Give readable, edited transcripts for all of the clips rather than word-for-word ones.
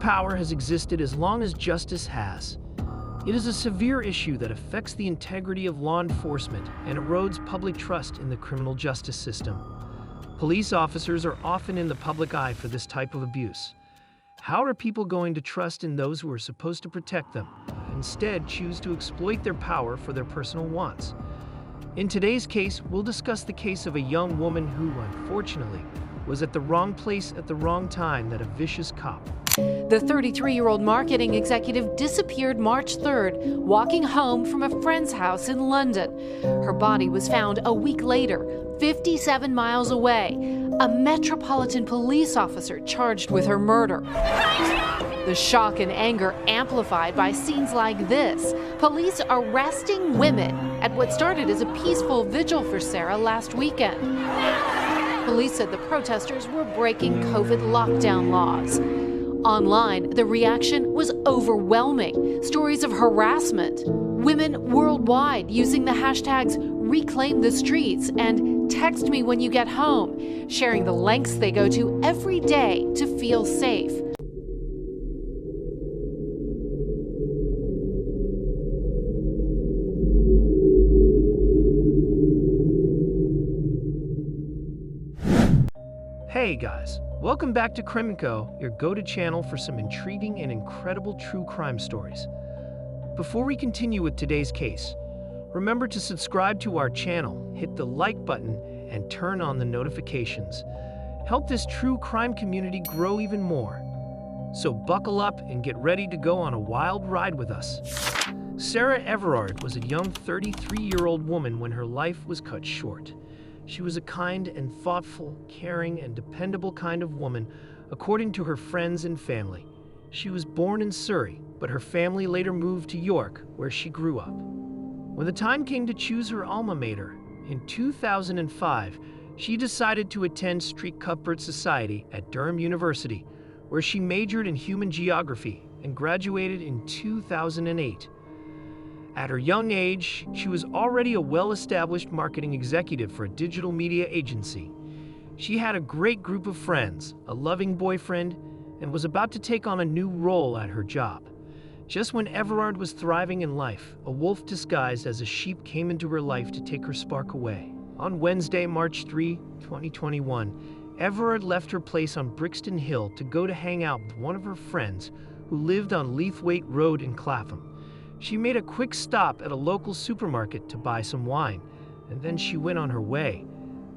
power has existed as long as justice has. It is a severe issue that affects the integrity of law enforcement and erodes public trust in the criminal justice system. Police officers are often in the public eye for this type of abuse. How are people going to trust in those who are supposed to protect them, instead choose to exploit their power for their personal wants? In today's case, we'll discuss the case of a young woman who, unfortunately, was at the wrong place at the wrong time that a vicious cop. The 33-year-old marketing executive disappeared March 3rd, walking home from a friend's house in London. Her body was found a week later, 57 miles away. A Metropolitan Police officer charged with her murder. The shock and anger amplified by scenes like this. Police arresting women at what started as a peaceful vigil for Sarah last weekend. Police said the protesters were breaking COVID lockdown laws. Online, the reaction was overwhelming. Stories of harassment. Women worldwide using the hashtags Reclaim the Streets and Text Me When You Get Home, sharing the lengths they go to every day to feel safe. Hey guys, welcome back to Crimeco, your go-to channel for some intriguing and incredible true crime stories. Before we continue with today's case, remember to subscribe to our channel, hit the like button, and turn on the notifications. Help this true crime community grow even more. So buckle up and get ready to go on a wild ride with us. Sarah Everard was a young 33-year-old woman when her life was cut short. She was a kind and thoughtful, caring, and dependable kind of woman, according to her friends and family. She was born in Surrey, but her family later moved to York, where she grew up. When the time came to choose her alma mater, in 2005, she decided to attend St. Cuthbert's Society at Durham University, where she majored in human geography and graduated in 2008. At her young age, she was already a well-established marketing executive for a digital media agency. She had a great group of friends, a loving boyfriend, and was about to take on a new role at her job. Just when Everard was thriving in life, a wolf disguised as a sheep came into her life to take her spark away. On Wednesday, March 3, 2021, Everard left her place on Brixton Hill to go to hang out with one of her friends who lived on Leithwaite Road in Clapham. She made a quick stop at a local supermarket to buy some wine, and then she went on her way.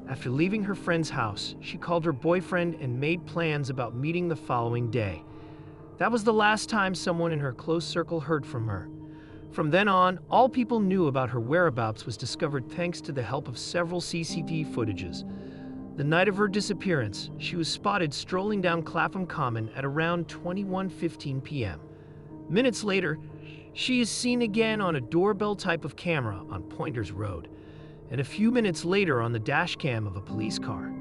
After leaving her friend's house, she called her boyfriend and made plans about meeting the following day. That was the last time someone in her close circle heard from her. From then on, all people knew about her whereabouts was discovered thanks to the help of several CCTV footages. The night of her disappearance, she was spotted strolling down Clapham Common at around 21:15 p.m. Minutes later, she is seen again on a doorbell type of camera on Pointers Road, and a few minutes later on the dash cam of a police car.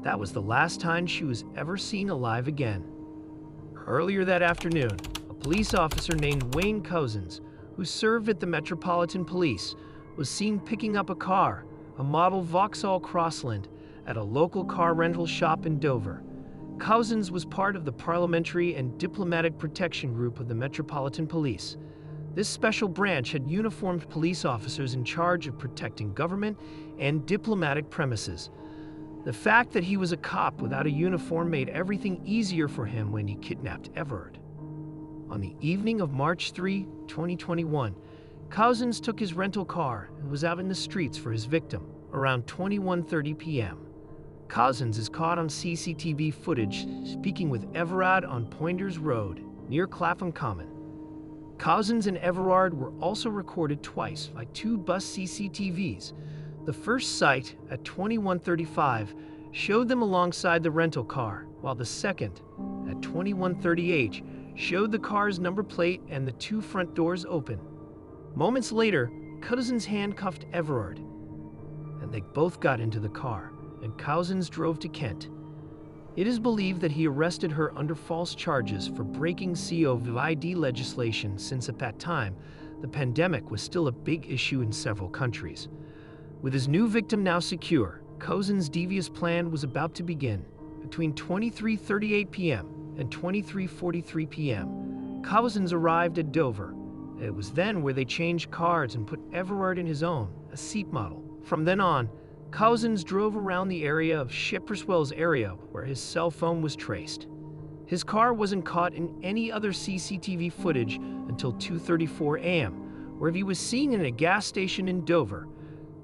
That was the last time she was ever seen alive again. Earlier that afternoon, a police officer named Wayne Cousins, who served at the Metropolitan Police, was seen picking up a car, a model Vauxhall Crossland, at a local car rental shop in Dover. Cousins was part of the Parliamentary and Diplomatic Protection Group of the Metropolitan Police. This special branch had uniformed police officers in charge of protecting government and diplomatic premises. The fact that he was a cop without a uniform made everything easier for him when he kidnapped Everard. On the evening of March 3, 2021, Cousins took his rental car and was out in the streets for his victim around 21:30 p.m. Cousins is caught on CCTV footage speaking with Everard on Pointers Road, near Clapham Common. Cousins and Everard were also recorded twice by two bus CCTVs. The first sight, at 21:35, showed them alongside the rental car, while the second, at 21:38, showed the car's number plate and the two front doors open. Moments later, Cousins handcuffed Everard, and they both got into the car, and Cousins drove to Kent. It is believed that he arrested her under false charges for breaking COVID legislation, since at that time, the pandemic was still a big issue in several countries. With his new victim now secure, Cousins' devious plan was about to begin. Between 23:38 p.m. and 23:43 p.m., Cousins arrived at Dover. It was then where they changed cars and put Everard in his own, a seat model. From then on, Cousins drove around the area of Shipperswell's area where his cell phone was traced. His car wasn't caught in any other CCTV footage until 2:34 a.m., where he was seen in a gas station in Dover.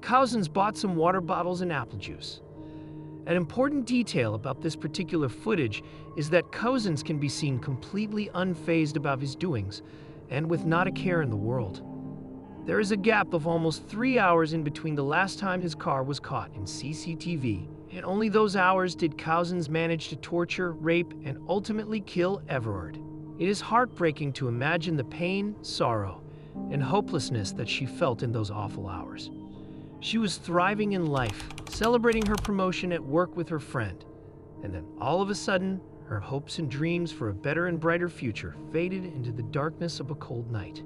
Cousins bought some water bottles and apple juice. An important detail about this particular footage is that Cousins can be seen completely unfazed about his doings and with not a care in the world. There is a gap of almost 3 hours in between the last time his car was caught in CCTV. In only those hours did Cousins manage to torture, rape, and ultimately kill Everard. It is heartbreaking to imagine the pain, sorrow, and hopelessness that she felt in those awful hours. She was thriving in life, celebrating her promotion at work with her friend, and then all of a sudden, her hopes and dreams for a better and brighter future faded into the darkness of a cold night.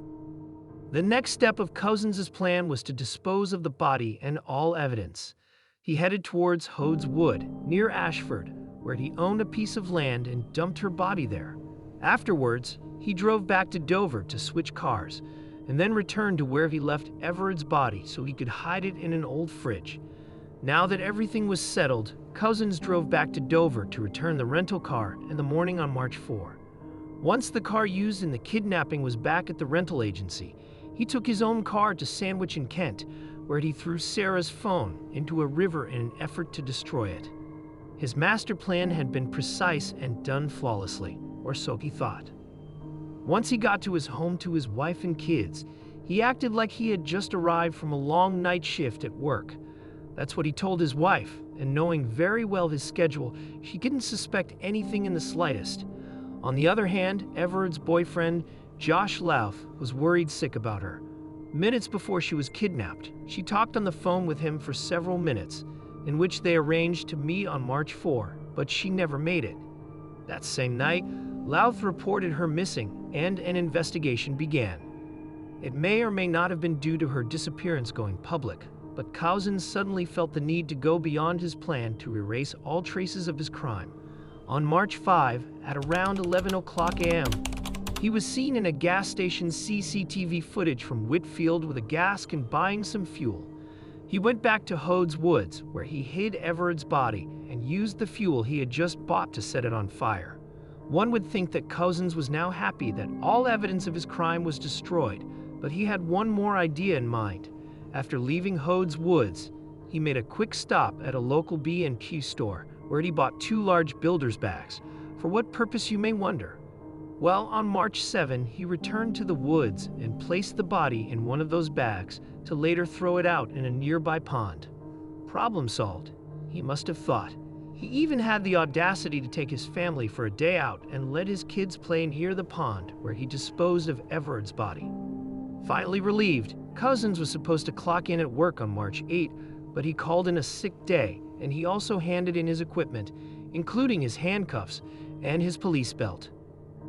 The next step of Cousins' plan was to dispose of the body and all evidence. He headed towards Hode's Wood, near Ashford, where he owned a piece of land and dumped her body there. Afterwards, he drove back to Dover to switch cars, and then returned to where he left Everard's body so he could hide it in an old fridge. Now that everything was settled, Cousins drove back to Dover to return the rental car in the morning on March 4. Once the car used in the kidnapping was back at the rental agency, he took his own car to Sandwich in Kent, where he threw Sarah's phone into a river in an effort to destroy it. His master plan had been precise and done flawlessly, or so he thought. Once he got to his home to his wife and kids, he acted like he had just arrived from a long night shift at work. That's what he told his wife, and knowing very well his schedule, she didn't suspect anything in the slightest. On the other hand, Everard's boyfriend, Josh Louth, was worried sick about her. Minutes before she was kidnapped, she talked on the phone with him for several minutes, in which they arranged to meet on March 4, but she never made it. That same night, Louth reported her missing, and an investigation began. It may or may not have been due to her disappearance going public, but Cousins suddenly felt the need to go beyond his plan to erase all traces of his crime. On March 5, at around 11 o'clock a.m., he was seen in a gas station CCTV footage from Whitfield with a gas can buying some fuel. He went back to Hode's Woods, where he hid Everard's body and used the fuel he had just bought to set it on fire. One would think that Cousins was now happy that all evidence of his crime was destroyed, but he had one more idea in mind. After leaving Hode's Woods, he made a quick stop at a local B&Q store, where he bought 2 large builder's bags. For what purpose, you may wonder? Well, on March 7, he returned to the woods and placed the body in one of those bags to later throw it out in a nearby pond. Problem solved, he must have thought. He even had the audacity to take his family for a day out and let his kids play near the pond where he disposed of Everard's body. Finally relieved, Cousins was supposed to clock in at work on March 8, but he called in a sick day, and he also handed in his equipment, including his handcuffs and his police belt.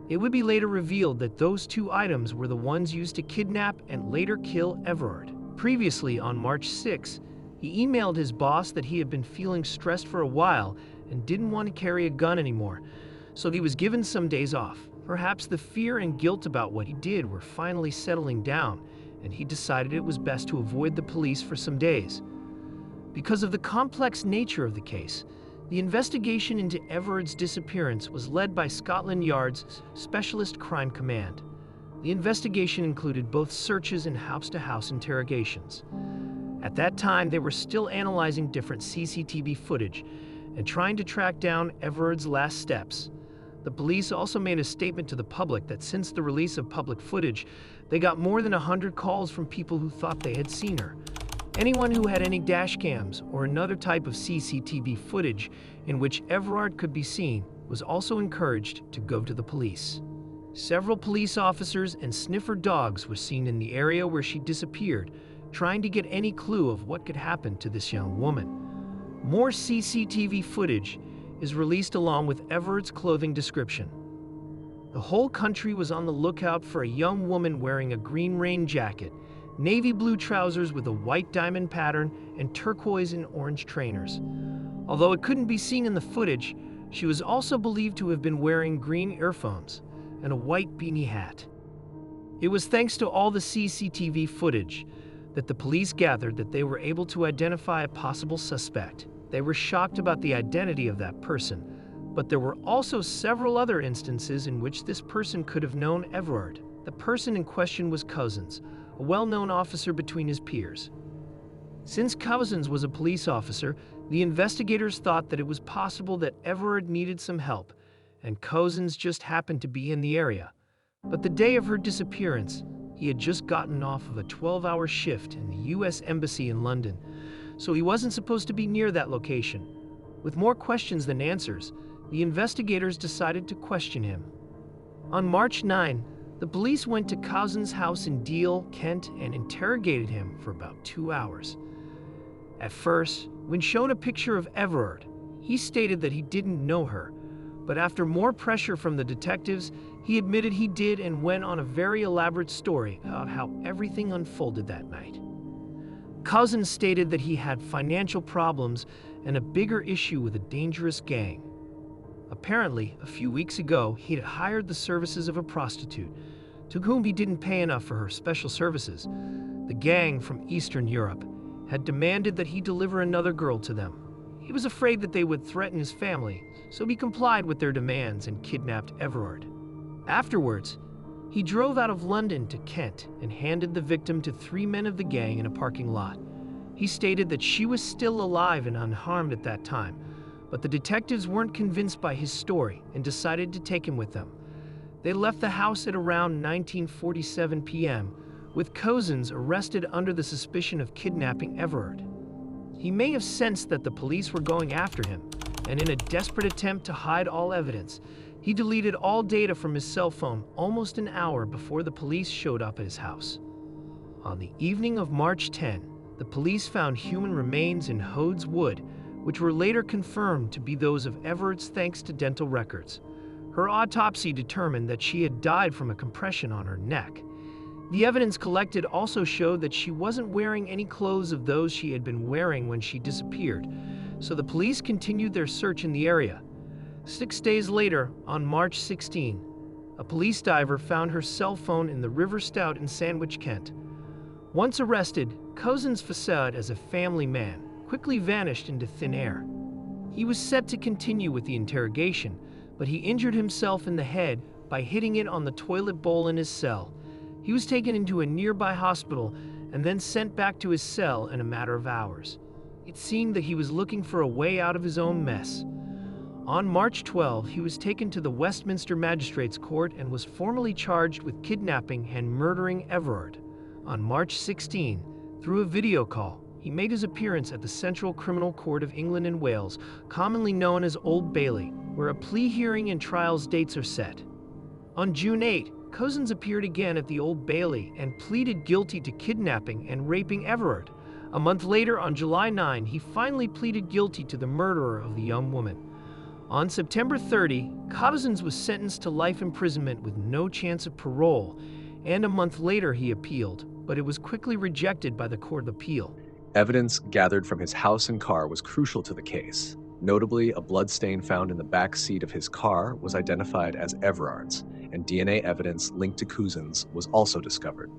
It would be later revealed that those 2 items were the ones used to kidnap and later kill Everard. Previously, on March 6, he emailed his boss that he had been feeling stressed for a while and didn't want to carry a gun anymore, so he was given some days off. Perhaps the fear and guilt about what he did were finally settling down, and he decided it was best to avoid the police for some days. Because of the complex nature of the case, the investigation into Everard's disappearance was led by Scotland Yard's Specialist Crime Command. The investigation included both searches and house-to-house interrogations. At that time, they were still analyzing different CCTV footage and trying to track down Everard's last steps. The police also made a statement to the public that since the release of public footage, they got more than 100 calls from people who thought they had seen her. Anyone who had any dash cams or another type of CCTV footage in which Everard could be seen was also encouraged to go to the police. Several police officers and sniffer dogs were seen in the area where she disappeared, trying to get any clue of what could happen to this young woman. More CCTV footage is released along with Everard's clothing description. The whole country was on the lookout for a young woman wearing a green rain jacket, navy blue trousers with a white diamond pattern, and turquoise and orange trainers. Although it couldn't be seen in the footage, She was also believed to have been wearing green earphones and a white beanie hat. It was thanks to all the CCTV footage that the police gathered that they were able to identify a possible suspect. They were shocked about the identity of that person, but there were also several other instances in which this person could have known Everard. The person in question was Cousins, a well-known officer between his peers. Since Cousins was a police officer, the investigators thought that it was possible that Everard needed some help, and Cousins just happened to be in the area. But the day of her disappearance, he had just gotten off of a 12-hour shift in the U.S. Embassy in London, so he wasn't supposed to be near that location. With more questions than answers, the investigators decided to question him. On March 9, the police went to Cousins' house in Deal, Kent, and interrogated him for about 2 hours. At first, when shown a picture of Everard, he stated that he didn't know her, but after more pressure from the detectives, he admitted he did and went on a very elaborate story about how everything unfolded that night. Cousins stated that he had financial problems and a bigger issue with a dangerous gang. Apparently, a few weeks ago, he had hired the services of a prostitute, to whom he didn't pay enough for her special services. The gang from Eastern Europe had demanded that he deliver another girl to them. He was afraid that they would threaten his family, so he complied with their demands and kidnapped Everard. Afterwards, he drove out of London to Kent and handed the victim to 3 men of the gang in a parking lot. He stated that she was still alive and unharmed at that time, but the detectives weren't convinced by his story and decided to take him with them. They left the house at around 19:47 p.m., with Cousins arrested under the suspicion of kidnapping Everard. He may have sensed that the police were going after him, and in a desperate attempt to hide all evidence, he deleted all data from his cell phone almost an hour before the police showed up at his house. On the evening of March 10, the police found human remains in Hodes Wood, which were later confirmed to be those of Everard's thanks to dental records. Her autopsy determined that she had died from a compression on her neck. The evidence collected also showed that she wasn't wearing any clothes of those she had been wearing when she disappeared, so the police continued their search in the area. 6 days later, on March 16, a police diver found her cell phone in the River Stout in Sandwich, Kent. Once arrested, Cousins' facade as a family man quickly vanished into thin air. He was set to continue with the interrogation, but he injured himself in the head by hitting it on the toilet bowl in his cell. He was taken into a nearby hospital and then sent back to his cell in a matter of hours. It seemed that he was looking for a way out of his own mess. On March 12, he was taken to the Westminster Magistrates' Court and was formally charged with kidnapping and murdering Everard. On March 16, through a video call, he made his appearance at the Central Criminal Court of England and Wales, commonly known as Old Bailey, where a plea hearing and trials dates are set. On June 8, Cousins appeared again at the Old Bailey and pleaded guilty to kidnapping and raping Everard. A month later, on July 9, he finally pleaded guilty to the murderer of the young woman. On September 30, Cousins was sentenced to life imprisonment with no chance of parole, and a month later he appealed, but it was quickly rejected by the Court of Appeal. Evidence gathered from his house and car was crucial to the case. Notably, a blood stain found in the back seat of his car was identified as Everard's, and DNA evidence linked to Cousins was also discovered.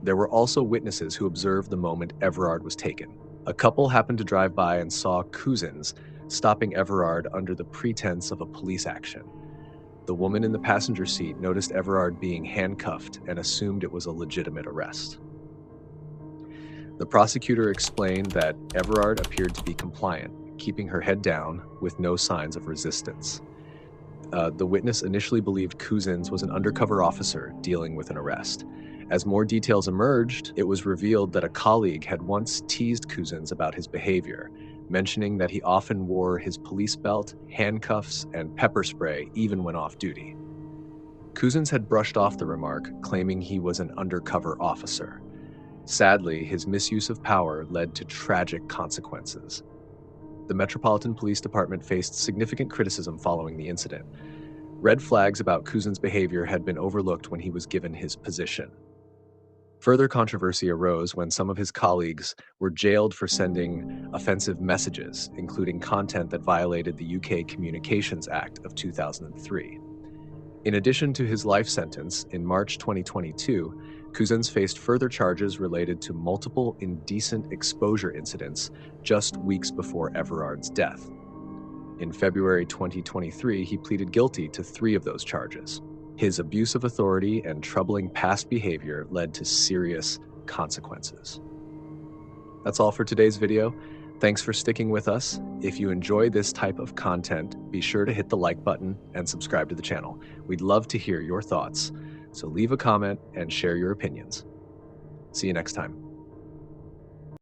There were also witnesses who observed the moment Everard was taken. A couple happened to drive by and saw Cousins stopping Everard under the pretense of a police action. The woman in the passenger seat noticed Everard being handcuffed and assumed it was a legitimate arrest. The prosecutor explained that Everard appeared to be compliant, keeping her head down with no signs of resistance. The witness initially believed Cousins was an undercover officer dealing with an arrest. As more details emerged, it was revealed that a colleague had once teased Cousins about his behavior, mentioning that he often wore his police belt, handcuffs, and pepper spray even when off duty. Cousins had brushed off the remark, claiming he was an undercover officer. Sadly, his misuse of power led to tragic consequences. The Metropolitan Police Department faced significant criticism following the incident. Red flags about Cousins' behavior had been overlooked when he was given his position. Further controversy arose when some of his colleagues were jailed for sending offensive messages, including content that violated the UK Communications Act of 2003. In addition to his life sentence, in March 2022, Cousins faced further charges related to multiple indecent exposure incidents just weeks before Everard's death. In February 2023, he pleaded guilty to 3 of those charges. His abuse of authority and troubling past behavior led to serious consequences. That's all for today's video. Thanks for sticking with us. If you enjoy this type of content, be sure to hit the like button and subscribe to the channel. We'd love to hear your thoughts, so leave a comment and share your opinions. See you next time.